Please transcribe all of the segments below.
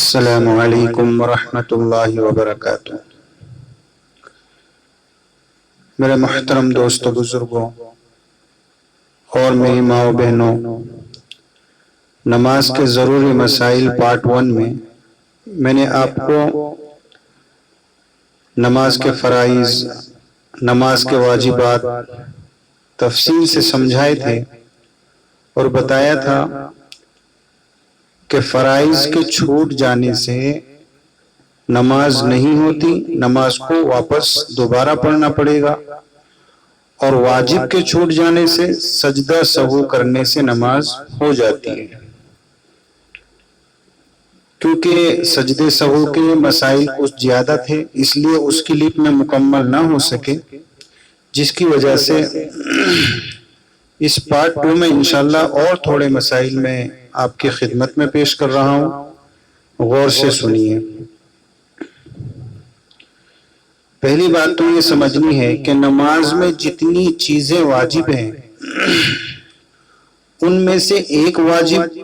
السلام علیکم ورحمۃ اللہ وبرکاتہ۔ میرے محترم دوستو، بزرگوں اور میری ماؤں بہنوں، نماز کے ضروری مسائل پارٹ 1 میں نے آپ کو نماز کے فرائض، نماز کے واجبات تفصیل سے سمجھائے تھے اور بتایا تھا کہ فرائض کے چھوٹ جانے سے نماز نہیں ہوتی، نماز کو واپس دوبارہ پڑھنا پڑے گا، اور واجب کے چھوٹ جانے سے سجدہ سہو کرنے سے نماز ہو جاتی ہے۔ کیونکہ سجدے سہو کے مسائل کچھ زیادہ تھے، اس لیے اس کی لسٹ میں مکمل نہ ہو سکے، جس کی وجہ سے اس پارٹ 2 میں انشاءاللہ اور تھوڑے مسائل میں آپ کی خدمت میں پیش کر رہا ہوں، غور سے سنیے۔ پہلی بات تو یہ سمجھنی ہے کہ نماز میں جتنی چیزیں واجب ہیں ان میں سے ایک واجب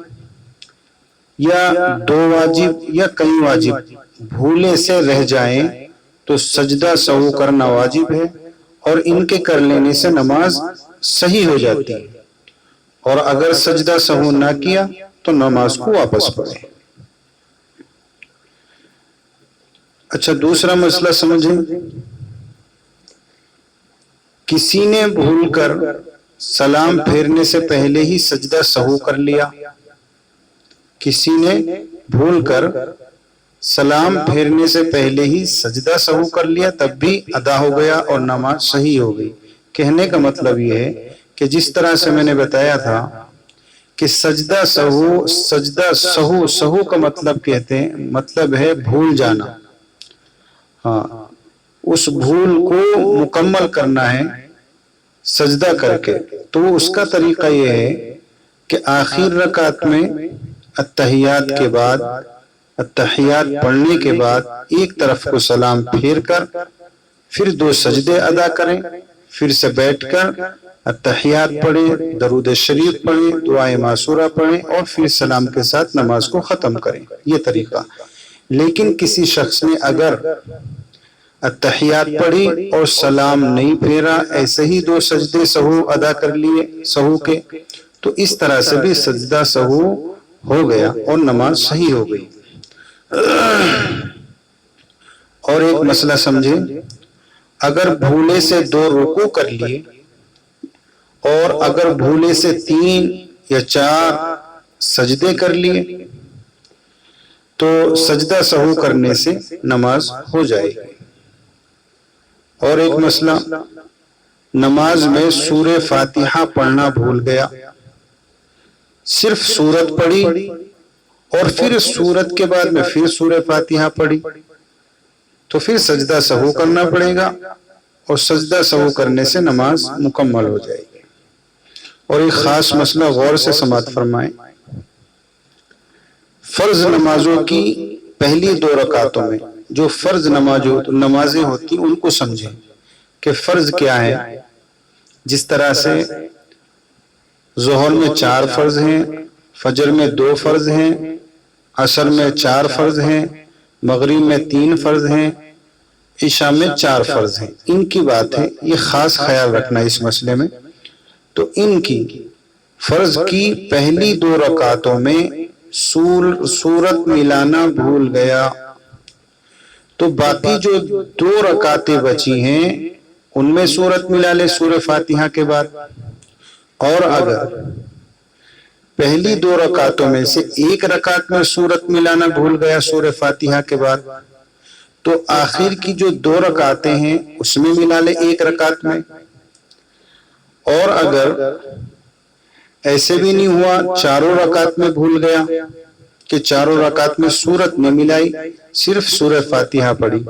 یا 2 واجب یا کئی واجب بھولے سے رہ جائیں تو سجدہ سہو کرنا واجب ہے، اور ان کے کر لینے سے نماز صحیح ہو جاتی ہے، اور اگر سجدہ سہو نہ کیا تو نماز کو واپس پڑھیں۔ اچھا، دوسرا مسئلہ سمجھیں۔ کسی نے بھول کر سلام پھیرنے سے پہلے ہی سجدہ سہو کر لیا، کسی نے بھول کر سلام پھیرنے سے پہلے ہی سجدہ سہو کر لیا، تب بھی ادا ہو گیا اور نماز صحیح ہو گئی۔ کہنے کا مطلب یہ ہے کہ جس طرح سے میں نے بتایا تھا کہ سجدہ سہو کا مطلب کہتے ہیں، مطلب ہے بھول جانا، ہاں، اس بھول کو مکمل کرنا ہے سجدہ کر کے، تو اس کا طریقہ یہ ہے کہ آخر رکعت میں التحیات کے بعد، التحیات پڑھنے کے بعد ایک طرف کو سلام پھیر کر پھر 2 سجدے ادا کریں، پھر سے بیٹھ کر التحیات پڑھیں، درود شریف پڑھیں، دعائے معصورہ پڑھیں، اور پھر سلام کے ساتھ نماز کو ختم کریں۔ یہ طریقہ۔ لیکن کسی شخص نے اگر التحیات پڑھی اور سلام نہیں پھیرا، ایسے ہی 2 سجدے سہو ادا کر لیے سہو کے، تو اس طرح سے بھی سجدہ سہو ہو گیا اور نماز صحیح ہو گئی۔ اور ایک مسئلہ سمجھیں، اگر بھولے سے 2 رکوع کر لیے اور اگر بھولے سے 3 یا 4 سجدے کر لیے تو سجدہ سہو کرنے سے نماز ہو جائے گی۔ اور ایک مسئلہ، نماز میں سورہ فاتحہ پڑھنا بھول گیا، صرف سورت پڑھی اور پھر سورت کے بعد میں پھر سورہ فاتحہ پڑھی، تو پھر سجدہ سہو کرنا پڑے گا، اور سجدہ سہو کرنے سے نماز مکمل ہو جائے گی۔ اور ایک خاص مسئلہ غور سے سماعت فرمائیں، فرض نمازوں کی پہلی 2 رکعتوں میں جو فرض نمازیں ہوتی ان کو سمجھیں کہ فرض کیا ہے۔ جس طرح سے ظہر میں 4 فرض ہیں، فجر میں 2 فرض ہیں، عصر میں 4 فرض ہیں، مغرب میں 3 فرض ہیں، عشاء میں 4 فرض ہیں۔ ان کی بات ہے، یہ خاص خیال رکھنا اس مسئلے میں۔ تو ان کی فرض کی پہلی 2 رکعتوں میں سورت ملانا بھول گیا، تو باقی جو 2 رکعتیں بچی ہیں ان میں سورت ملا لے سورہ فاتحہ کے بعد، اور اگر پہلی 2 رکعتوں میں سے ایک رکعت میں سورت ملانا بھول گیا سورہ فاتحہ کے بعد، تو آخر کی جو 2 رکعتیں ہیں اس میں ملا لے ایک رکعت میں۔ اور اگر ایسے بھی نہیں ہوا، 4 رکعت میں بھول گیا کہ 4 رکعت میں سورت نہیں ملائی، صرف سورہ فاتحہ پڑھی،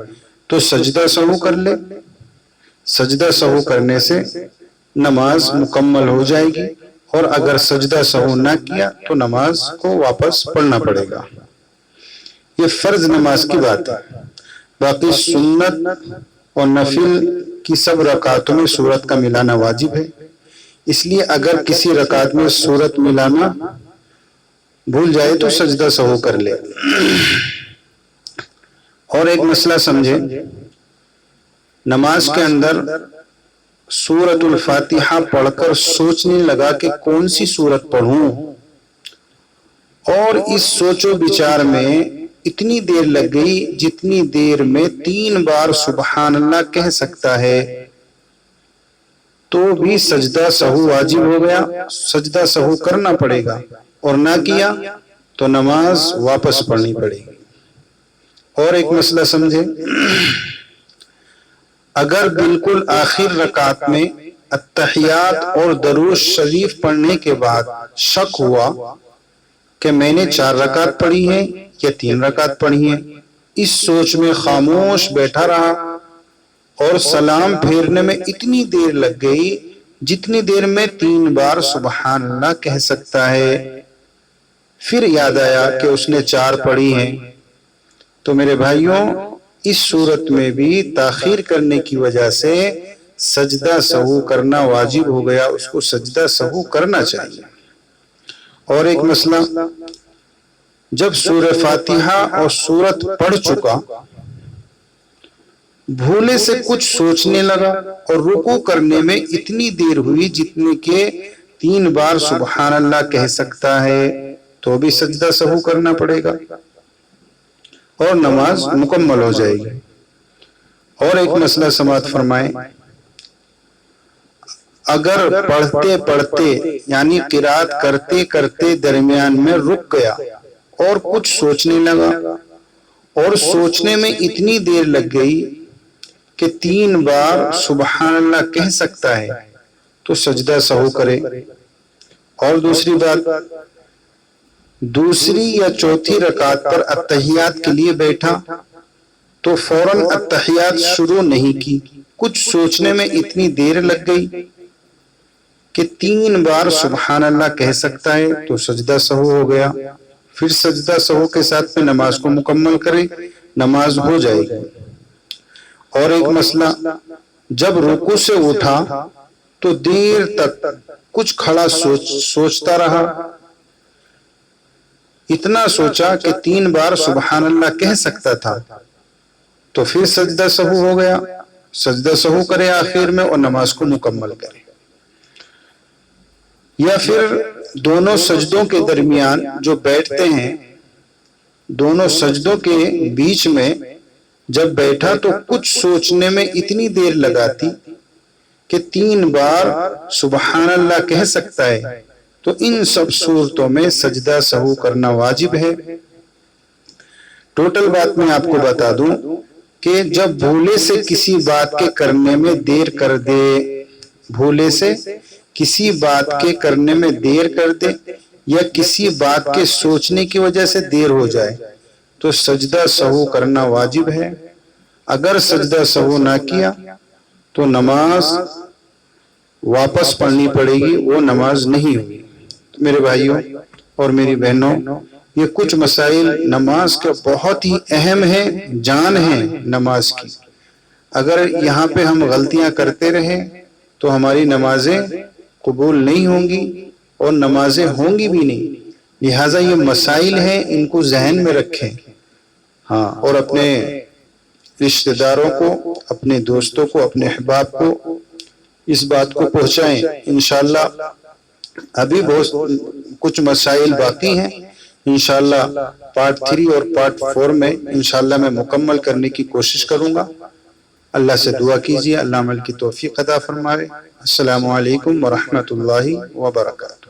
تو سجدہ سہو کر لے، سجدہ سہو کرنے سے نماز مکمل ہو جائے گی، اور اگر سجدہ سہو نہ کیا تو نماز کو واپس پڑھنا پڑے گا۔ یہ فرض نماز کی بات ہے۔ باقی سنت اور نفل کی سب رکعتوں میں سورت کا ملانا واجب ہے، اس لیے اگر کسی رکعت میں سورت ملانا بھول جائے تو سجدہ سہو کر لے۔ اور ایک مسئلہ سمجھے، نماز کے اندر سورۃ الفاتحہ پڑھ کر سوچنے لگا کہ کون سی سورت پڑھوں، اور اس سوچ و بچار میں اتنی دیر لگ گئی جتنی دیر میں 3 بار سبحان اللہ کہہ سکتا ہے، تو بھی سجدہ سہو واجب ہو گیا، سجدہ سہو کرنا پڑے گا، اور نہ کیا تو نماز واپس پڑھنی پڑے گی۔ اور ایک مسئلہ سمجھے، اگر بالکل آخر رکعت میں التحیات اور درود شریف پڑھنے کے بعد شک ہوا کہ میں نے 4 رکعت پڑھی ہیں یا 3 رکعت پڑھی ہیں، اس سوچ میں خاموش بیٹھا رہا اور سلام پھیرنے میں اتنی دیر لگ گئی جتنی دیر میں 3 بار سبحان اللہ کہہ سکتا ہے، پھر یاد آیا کہ اس نے 4 پڑھی ہیں، تو میرے بھائیوں اس صورت میں بھی تاخیر کرنے کی وجہ سے سجدہ سہو کرنا واجب ہو گیا، اس کو سجدہ سہو کرنا چاہیے۔ اور ایک مسئلہ، جب سورہ فاتحہ اور سورت پڑھ چکا، بھولے سے کچھ سوچنے لگا اور رکوع کرنے میں اتنی دیر ہوئی جتنے کہ 3 بار سبحان اللہ کہہ سکتا ہے، تو بھی سجدہ سہو کرنا پڑے گا اور نماز مکمل ہو جائے گی۔ اور ایک مسئلہ سماعت فرمائیں، اگر پڑھتے پڑھتے یعنی قرات کرتے کرتے درمیان میں رک گیا اور کچھ سوچنے لگا اور سوچنے میں اتنی دیر لگ گئی کہ 3 بار سبحان اللہ کہہ سکتا ہے، تو سجدہ سہو کرے۔ اور دوسری بات، دوسری یا چوتھی رکعت پر التحیات کے لیے بیٹھا تو فوراً التحیات شروع نہیں کی، کچھ سوچنے میں اتنی دیر لگ گئی کہ 3 بار سبحان اللہ کہہ سکتا ہے، تو سجدہ سہو ہو گیا، پھر سجدہ سہو کے ساتھ میں نماز کو مکمل کرے، نماز ہو جائے گی۔ اور ایک مسئلہ، جب رکوع سے اٹھا تو دیر تک کچھ کھڑا سوچتا رہا، اتنا سوچا کہ 3 بار سبحان اللہ کہہ سکتا تھا، تو پھر سجدہ سہو ہو گیا، سجدہ سہو کرے آخر میں اور نماز کو مکمل کرے۔ یا پھر دونوں سجدوں کے درمیان جو بیٹھتے ہیں، دونوں سجدوں کے بیچ میں جب بیٹھا تو کچھ سوچنے میں اتنی دیر لگاتی کہ 3 بار سبحان اللہ کہہ سکتا ہے، تو ان سب صورتوں میں سجدہ سہو کرنا واجب ہے۔ ٹوٹل بات میں آپ کو بتا دوں کہ جب بھولے سے کسی بات کے کرنے میں دیر کر دے، بھولے سے کسی بات کے کرنے میں دیر کر دے یا کسی بات کے سوچنے کی وجہ سے دیر ہو جائے تو سجدہ سہو کرنا واجب ہے۔ اگر سجدہ سہو نہ کیا تو نماز واپس پڑھنی پڑے گی، وہ نماز نہیں ہوگی۔ میرے بھائیوں اور میری بہنوں، یہ کچھ مسائل نماز کے بہت ہی اہم ہیں، جان ہیں نماز کی۔ اگر یہاں پہ ہم غلطیاں کرتے رہیں تو ہماری نمازیں قبول نہیں ہوں گی اور نمازیں ہوں گی بھی نہیں۔ لہٰذا یہ مسائل ہیں، ان کو ذہن میں رکھیں، ہاں، اور اپنے رشتہ داروں کو، اپنے دوستوں کو، اپنے احباب کو اس بات کو پہنچائیں۔ انشاءاللہ ابھی بہت کچھ مسائل باقی ہیں، انشاءاللہ پارٹ 3 اور پارٹ 4 میں انشاءاللہ میں مکمل کرنے کی کوشش کروں گا۔ اللہ سے دعا کیجیے، اللہ عمل کی توفیق عطا فرمائے۔ السلام علیکم ورحمۃ اللہ وبرکاتہ۔